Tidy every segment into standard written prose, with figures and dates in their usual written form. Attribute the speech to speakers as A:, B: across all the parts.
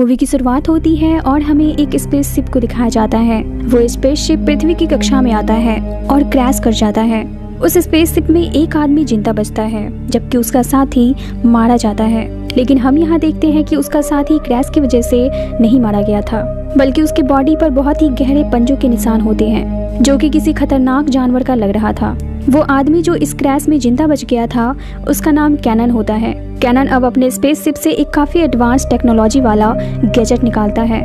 A: Movie की शुरुआत होती है और हमें एक स्पेसशिप को दिखाया जाता है। वो स्पेसशिप पृथ्वी की कक्षा में आता है और क्रैश कर जाता है। उस स्पेसशिप में एक आदमी जिंदा बचता है जबकि उसका साथी मारा जाता है। लेकिन हम यहाँ देखते हैं कि उसका साथी क्रैश की वजह से नहीं मारा गया था, बल्कि उसके बॉडी पर बहुत ही गहरे पंजों के निशान होते हैं जो कि किसी खतरनाक जानवर का लग रहा था। वो आदमी जो इस क्रैश में जिंदा बच गया था उसका नाम कैनन होता है। कैनन अब अपने स्पेसशिप से एक काफी एडवांस टेक्नोलॉजी वाला गैजेट निकालता है।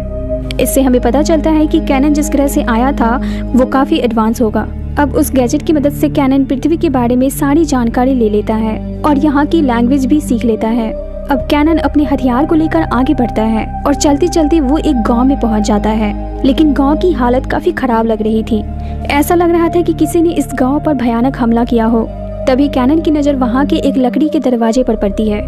A: इससे हमें पता चलता है कि कैनन जिस ग्रह से आया था वो काफी एडवांस होगा। अब उस गैजेट की मदद से कैनन पृथ्वी के बारे में सारी जानकारी ले लेता है और यहाँ की लैंग्वेज भी सीख लेता है। अब कैनन अपने हथियार को लेकर आगे बढ़ता है और चलते चलते वो एक गांव में पहुंच जाता है। लेकिन गांव की हालत काफी खराब लग रही थी। ऐसा लग रहा था कि किसी ने इस गांव पर भयानक हमला किया हो। तभी कैनन की नजर वहां के एक लकड़ी के दरवाजे पर पड़ती है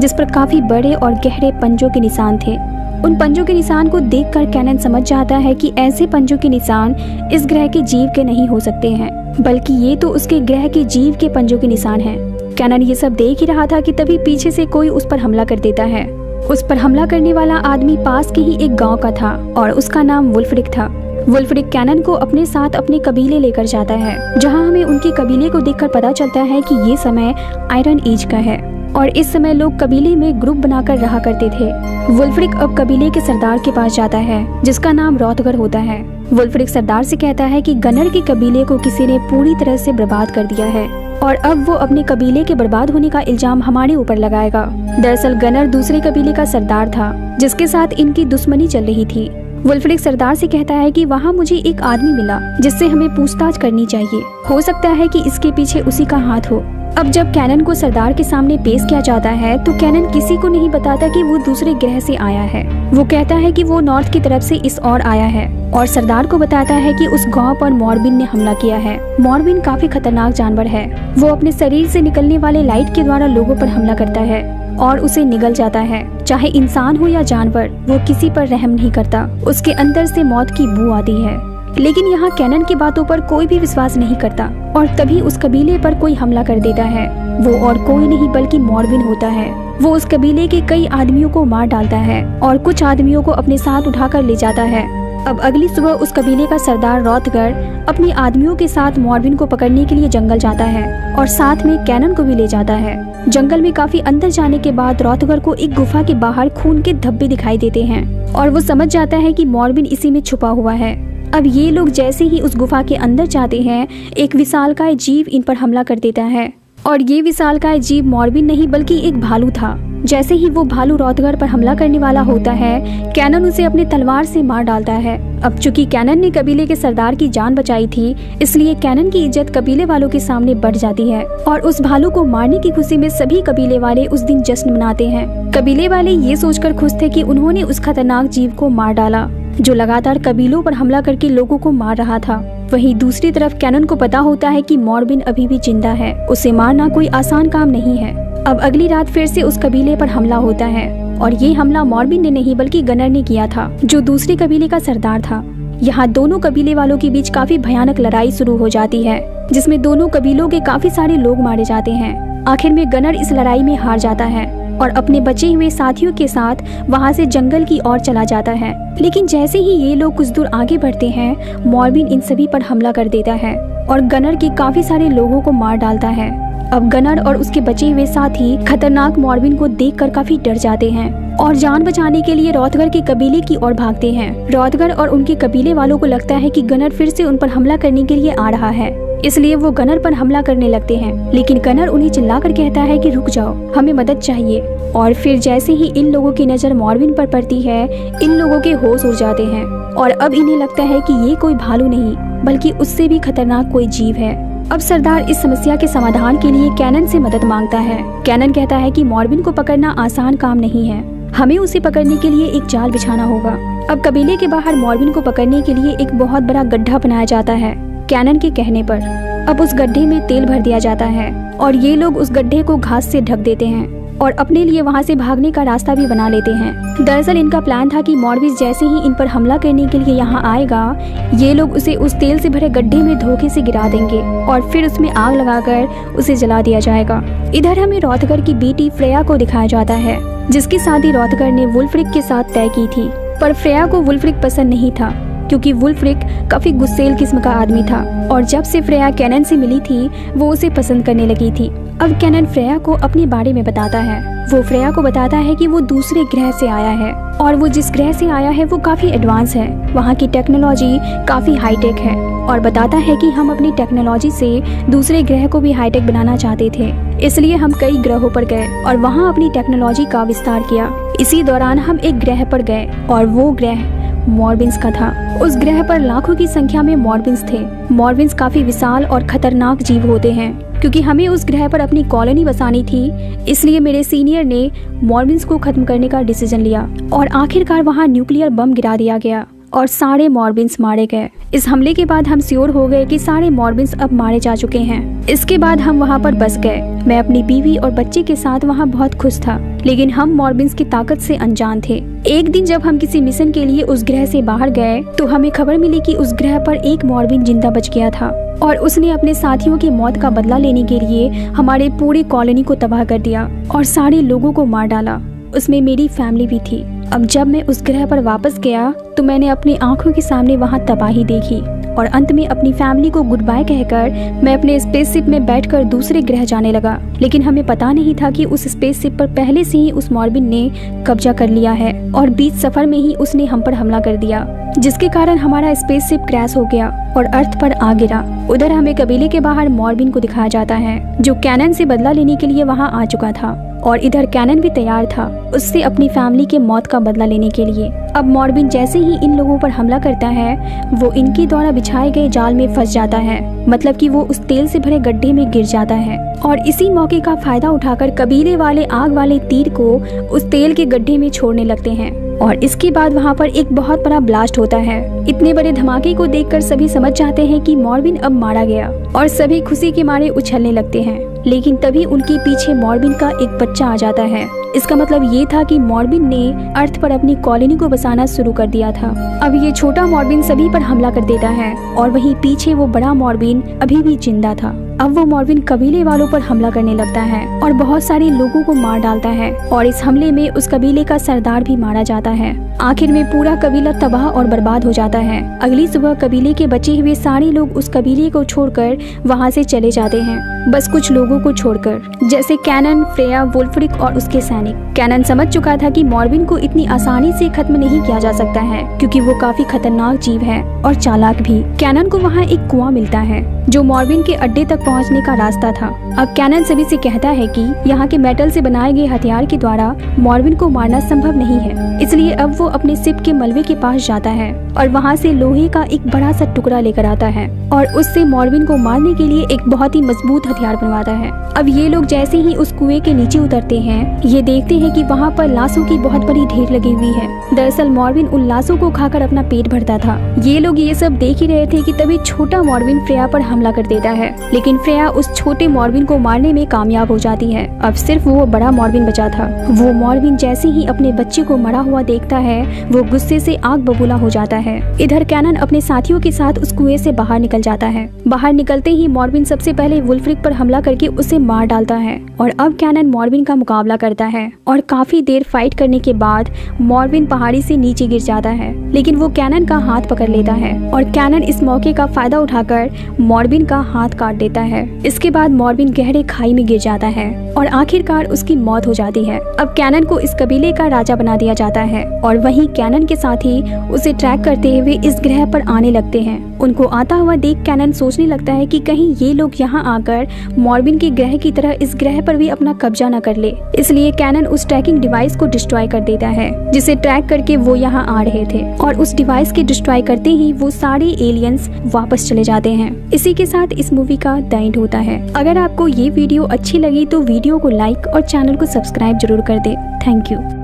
A: जिस पर काफी बड़े और गहरे पंजों के निशान थे। उन पंजों के निशान को देखकर कैनन समझ जाता है कि ऐसे पंजों के निशान इस ग्रह के जीव के नहीं हो सकते हैं, बल्कि ये तो उसके ग्रह के जीव के पंजों के निशान हैं। कैनन ये सब देख ही रहा था कि तभी पीछे से कोई उस पर हमला कर देता है। उस पर हमला करने वाला आदमी पास के ही एक गांव का था और उसका नाम वुल्फ्रिक था। वुल्फ्रिक कैनन को अपने साथ अपने कबीले लेकर जाता है, जहां हमें उनके कबीले को देखकर पता चलता है कि ये समय आयरन एज का है और इस समय लोग कबीले में ग्रुप बनाकर रहा करते थे। वुल्फ्रिक अब कबीले के सरदार के पास जाता है जिसका नाम रॉथगर होता है। वुल्फ्रिक सरदार से कहता है कि गनर के कबीले को किसी ने पूरी तरह से बर्बाद कर दिया है और अब वो अपने कबीले के बर्बाद होने का इल्जाम हमारे ऊपर लगाएगा। दरअसल गनर दूसरे कबीले का सरदार था जिसके साथ इनकी दुश्मनी चल रही थी। वुल्फ्रिक सरदार से कहता है कि वहाँ मुझे एक आदमी मिला जिससे हमें पूछताछ करनी चाहिए, हो सकता है कि इसके पीछे उसी का हाथ हो। अब जब कैनन को सरदार के सामने पेश किया जाता है तो कैनन किसी को नहीं बताता कि वो दूसरे ग्रह से आया है। वो कहता है कि वो नॉर्थ की तरफ से इस ओर आया है और सरदार को बताता है कि उस गांव पर मॉर्बिन ने हमला किया है। मॉर्बिन काफी खतरनाक जानवर है। वो अपने शरीर से निकलने वाले लाइट के द्वारा लोगों पर हमला करता है और उसे निगल जाता है। चाहे इंसान हो या जानवर, वो किसी पर रहम नहीं करता। उसके अंदर से मौत की बू आती है। लेकिन यहाँ कैनन की बातों पर कोई भी विश्वास नहीं करता और तभी उस कबीले पर कोई हमला कर देता है। वो और कोई नहीं बल्कि मॉर्बिन होता है। वो उस कबीले के कई आदमियों को मार डालता है और कुछ आदमियों को अपने साथ उठाकर ले जाता है। अब अगली सुबह उस कबीले का सरदार रॉथगर अपने आदमियों के साथ मॉर्बिन को पकड़ने के लिए जंगल जाता है और साथ में कैनन को भी ले जाता है। जंगल में काफी अंदर जाने के बाद रॉथगर को एक गुफा के बाहर खून के धब्बे दिखाई देते हैं और वो समझ जाता है कि मॉर्बिन इसी में छुपा हुआ है। अब ये लोग जैसे ही उस गुफा के अंदर जाते हैं, एक विशालकाय जीव इन पर हमला कर देता है और ये विशालकाय जीव मॉर्बिन नहीं बल्कि एक भालू था। जैसे ही वो भालू रॉथगर पर हमला करने वाला होता है, कैनन उसे अपने तलवार से मार डालता है। अब चूंकि कैनन ने कबीले के सरदार की जान बचाई थी, इसलिए कैनन की इज्जत कबीले वालों के सामने बढ़ जाती है और उस भालू को मारने की खुशी में सभी कबीले वाले उस दिन जश्न मनाते हैं। कबीले वाले ये सोचकर खुश थे कि उन्होंने उस खतरनाक जीव को मार डाला जो लगातार कबीलों पर हमला करके लोगों को मार रहा था। वहीं दूसरी तरफ कैनन को पता होता है कि मॉर्बिन अभी भी जिंदा है। उसे मारना कोई आसान काम नहीं है। अब अगली रात फिर से उस कबीले पर हमला होता है और ये हमला मॉर्बिन ने नहीं बल्कि गनर ने किया था जो दूसरे कबीले का सरदार था। यहाँ दोनों कबीले वालों के बीच काफी भयानक लड़ाई शुरू हो जाती है जिसमें दोनों कबीलों के काफी सारे लोग मारे जाते हैं। आखिर में गनर इस लड़ाई में हार जाता है और अपने बचे हुए साथियों के साथ वहां से जंगल की ओर चला जाता है। लेकिन जैसे ही ये लोग कुछ दूर आगे बढ़ते हैं, मॉर्बिन इन सभी पर हमला कर देता है और गनर के काफी सारे लोगों को मार डालता है। अब गनर और उसके बचे हुए साथी खतरनाक मॉर्बिन को देखकर काफी डर जाते हैं और जान बचाने के लिए रॉथगर के कबीले की ओर भागते हैं। रॉथगर और उनके कबीले वालों को लगता है कि गनर फिर से उन पर हमला करने के लिए आ रहा है, इसलिए वो गनर पर हमला करने लगते हैं। लेकिन गनर उन्हें चिल्लाकर कहता है कि रुक जाओ, हमें मदद चाहिए। और फिर जैसे ही इन लोगों की नजर मॉर्बिन पर पड़ती है, इन लोगों के होश उड़ जाते हैं और अब इन्हें लगता है कि ये कोई भालू नहीं बल्कि उससे भी खतरनाक कोई जीव है। अब सरदार इस समस्या के समाधान के लिए कैनन से मदद मांगता है। कैनन कहता है कि मॉर्बिन को पकड़ना आसान काम नहीं है, हमें उसे पकड़ने के लिए एक जाल बिछाना होगा। अब कबीले के बाहर मॉर्बिन को पकड़ने के लिए एक बहुत बड़ा गड्ढा बनाया जाता है कैनन के कहने पर। अब उस गड्ढे में तेल भर दिया जाता है और ये लोग उस गड्ढे को घास से ढक देते हैं और अपने लिए वहां से भागने का रास्ता भी बना लेते हैं। दरअसल इनका प्लान था कि मॉर्बिन जैसे ही इन पर हमला करने के लिए यहाँ आएगा, ये लोग उसे उस तेल से भरे गड्ढे में धोखे से गिरा देंगे और फिर उसमें आग लगाकर उसे जला दिया जाएगा। इधर हमें रॉथगर की बेटी फ्रेया को दिखाया जाता है। जिसकी शादी रॉथगर ने वुल्फ्रिक के साथ तय की थी। पर फ्रेया को वुल्फ्रिक पसंद नहीं था क्योंकि वुल्फ्रिक काफी गुस्सेल किस्म का आदमी था और जब से फ्रेया कैनन से मिली थी वो उसे पसंद करने लगी थी। अब कैनन फ्रेया को अपने बारे में बताता है। वो फ्रेया को बताता है कि वो दूसरे ग्रह से आया है और वो जिस ग्रह से आया है वो काफी एडवांस है, वहाँ की टेक्नोलॉजी काफी हाईटेक है और बताता है कि हम अपनी टेक्नोलॉजी से दूसरे ग्रह को भी हाईटेक बनाना चाहते थे, इसलिए हम कई ग्रहों पर गए और वहाँ अपनी टेक्नोलॉजी का विस्तार किया। इसी दौरान हम एक ग्रह पर गए और वो ग्रह मॉर्बिन्स का था। उस ग्रह पर लाखों की संख्या में मॉर्बिन्स थे। मॉर्बिन्स काफी विशाल और खतरनाक जीव होते हैं। क्योंकि हमें उस ग्रह पर अपनी कॉलोनी बसानी थी, इसलिए मेरे सीनियर ने मॉर्बिन्स को खत्म करने का डिसीजन लिया और आखिरकार वहाँ न्यूक्लियर बम गिरा दिया गया और सारे मॉर्बिन्स मारे गए। इस हमले के बाद हम श्योर हो गए कि सारे मॉर्बिन्स अब मारे जा चुके हैं। इसके बाद हम वहाँ पर बस गए। मैं अपनी बीवी और बच्चे के साथ वहाँ बहुत खुश था, लेकिन हम मॉर्बिन्स की ताकत से अनजान थे। एक दिन जब हम किसी मिशन के लिए उस ग्रह से बाहर गए तो हमें खबर मिली कि उस ग्रह पर एक मॉर्बिन जिंदा बच गया था और उसने अपने साथियों की मौत का बदला लेने के लिए हमारे पूरी कॉलोनी को तबाह कर दिया और सारे लोगों को मार डाला। उसमें मेरी फैमिली भी थी। अब जब मैं उस ग्रह पर वापस गया तो मैंने अपनी आंखों के सामने वहां तबाही देखी और अंत में अपनी फैमिली को गुड बाय कहकर मैं अपने स्पेसशिप में बैठकर दूसरे ग्रह जाने लगा। लेकिन हमें पता नहीं था कि उस स्पेसशिप पर पहले से ही उस मॉर्बिन ने कब्जा कर लिया है और बीच सफर में ही उसने हम पर हमला कर दिया, जिसके कारण हमारा स्पेसशिप क्रैश हो गया और अर्थ पर आ गिरा। उधर हमें कबीले के बाहर मॉर्बिन को दिखाया जाता है जो कैनन से बदला लेने के लिए वहाँ आ चुका था और इधर कैनन भी तैयार था उससे अपनी फैमिली के मौत का बदला लेने के लिए। अब मॉर्बिन जैसे ही इन लोगों पर हमला करता है वो इनके द्वारा बिछाए गए जाल में फंस जाता है, मतलब कि वो उस तेल से भरे गड्ढे में गिर जाता है और इसी मौके का फायदा उठाकर कबीले वाले आग वाले तीर को उस तेल के गड्ढे में छोड़ने लगते हैं और इसके बाद वहाँ पर एक बहुत बड़ा ब्लास्ट होता है। इतने बड़े धमाके को देखकर सभी समझ जाते हैं कि मॉर्बिन अब मारा गया और सभी खुशी के मारे उछलने लगते हैं। लेकिन तभी उनके पीछे मॉर्बिन का एक बच्चा आ जाता है। इसका मतलब ये था कि मॉर्बिन ने अर्थ पर अपनी कॉलोनी को बसाना शुरू कर दिया था। अब ये छोटा मॉर्बिन सभी पर हमला कर देता है और वहीं पीछे वो बड़ा मॉर्बिन अभी भी जिंदा था। अब वो मॉर्बिन कबीले वालों पर हमला करने लगता है और बहुत सारे लोगों को मार डालता है और इस हमले में उस कबीले का सरदार भी मारा जाता है। आखिर में पूरा कबीला तबाह और बर्बाद हो जाता है। अगली सुबह कबीले के बचे हुए सारे लोग उस कबीले को छोड़कर वहाँ से चले जाते हैं, बस कुछ लोगों को छोड़कर, जैसे कैनन, फ्रेया, वुल्फ्रिक और उसके सैनिक। कैनन समझ चुका था कि मॉर्बिन को इतनी आसानी से खत्म नहीं किया जा सकता है क्योंकि वो काफी खतरनाक जीव है और चालाक भी। कैनन को वहाँ एक कुआं मिलता है जो मॉर्बिन के अड्डे तक पहुँचने का रास्ता था। अब कैनन सभी से कहता है कि यहाँ के मेटल से बनाए गए हथियार के द्वारा मॉर्बिन को मारना संभव नहीं है, इसलिए अब वो अपने शिप के मलबे के पास जाता है और वहाँ से लोहे का एक बड़ा सा टुकड़ा लेकर आता है और उससे मॉर्बिन को मारने के लिए एक बहुत ही मजबूत हथियार बनवाता है। अब ये लोग जैसे ही उस कुएं के नीचे उतरते हैं ये देखते हैं कि वहाँ पर लाशों की बहुत बड़ी ढेर लगी हुई है। दरअसल मॉर्बिन उन लाशों को खाकर अपना पेट भरता था। ये लोग ये सब देख ही रहे थे कि तभी छोटा मॉर्बिन फ्रेया पर हमला कर देता है, लेकिन फ्रेया उस छोटे मॉर्बिन को मारने में कामयाब हो जाती है। अब सिर्फ वो बड़ा मॉर्बिन बचा था। वो मॉर्बिन जैसे ही अपने बच्चे को मरा हुआ देखता है वो गुस्से से आग बबूला हो जाता है। इधर कैनन अपने साथियों के साथ उस कुएं से बाहर निकल जाता है। बाहर निकलते ही मॉर्बिन सबसे पहले वुल्फ्रिक पर हमला करके उसे मार डालता है और अब कैनन मॉर्बिन का मुकाबला करता है और काफी देर फाइट करने के बाद मॉर्बिन पहाड़ी से नीचे गिर जाता है, लेकिन वो कैनन का हाथ पकड़ लेता है और कैनन इस मौके का फायदा उठाकर मॉर्बिन का हाथ काट देता है। इसके बाद मॉर्बिन गहरे खाई में गिर जाता है और आखिरकार उसकी मौत हो जाती है। अब कैनन को इस कबीले का राजा बना दिया जाता है और वहीं कैनन के साथी उसे ट्रैक करते हुए इस ग्रह पर आने लगते हैं। उनको आता हुआ देख कैनन सोचने लगता है कि कहीं ये लोग यहाँ आकर मॉर्बिन के ग्रह की तरह इस ग्रह पर भी अपना कब्जा न कर ले, इसलिए कैनन उस ट्रैकिंग डिवाइस को डिस्ट्रॉय कर देता है जिसे ट्रैक करके वो यहाँ आ रहे थे और उस डिवाइस के डिस्ट्रॉय करते ही वो सारे एलियंस वापस चले जाते हैं। इसी के साथ इस मूवी का द एंड होता है। अगर आपको ये वीडियो अच्छी लगी तो वीडियो को लाइक और चैनल को सब्सक्राइब जरूर कर दे। Thank you.